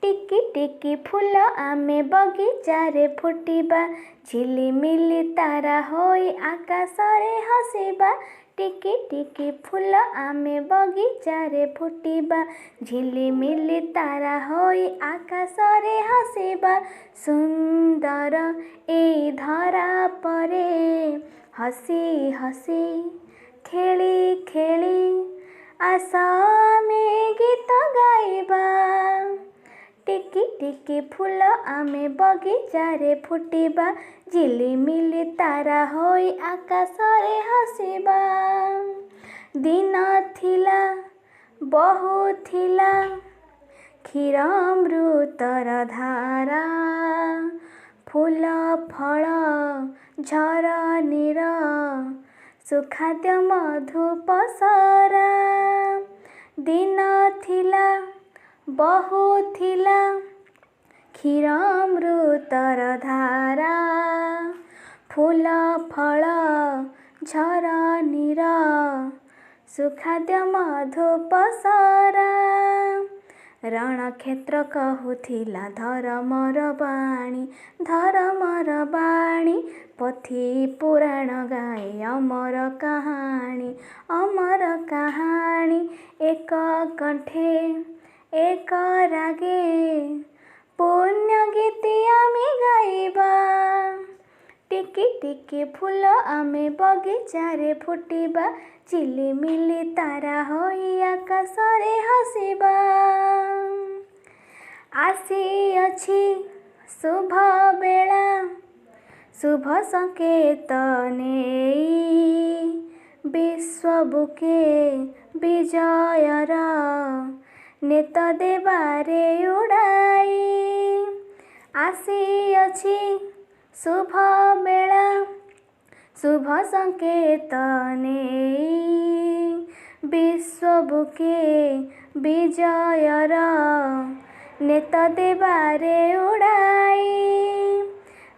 टिकी टिकी फूल आमे बगीचारे फुटिबा झिलिमिली तारा होई आकाशरे हसिबा। टिकी टिकी फूल आमे बगीचारे फुटिबा झिलिमिली तारा होई आकाशरे हसिबा। सुंदर ए धरा परे हसी हसी खेली खेली आस आमे गीत गाइबा। टिकी टिकी फूल आमे बगीचारे फुटिबा झिलिमिली तारा होई आकाशरे हसिबा। दिन थिला बहु थिला क्षीर अमृतर धारा फूल फल झरनीर सुखाद्य मधु पसरा। दिन थिला बहु थिला क्षीर अमृतर धारा फूल फल झरनीर सुखाद्य मधु पसरा। रणक्षेत्र कहुथिला धर्मर बाणी पोथी पुराण गाए अमर कहानी एक कंठे एक रागे पुण्य गीति आमे गाइबा। टिकी टिकी फूल आमे बगीचारे फुटिबा झिलिमिली तारा होई आकाशरे हसिबा। आसी अछि शुभ बेला शुभ संकेत नेई विश्व बुके विजयर नेत देबारे उड़ाई। आसी अछि शुभ बेला शुभ संकेत नेई विश्व बुके विजयर नेत देबारे उड़ाई।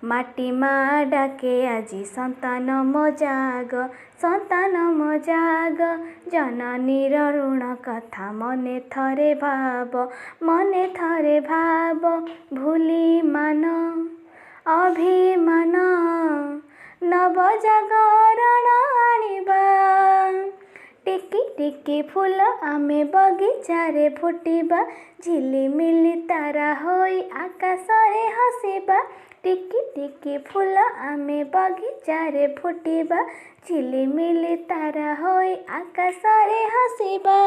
माटी मा डाके आजी संतान मजाग जननीर ऋण कथा मने थरे भाव भूली मान अभिमान नव जागरण आनिबा। टिकी टिकी फूल आमे बगीचारे फुटिबा झिलिमिली तारा होई आकाशरे हसिबा। टिकी टिकी फूल आमे बगीचारे फुटिबा झिलिमिली तारा होई आकाशरे हसिबा।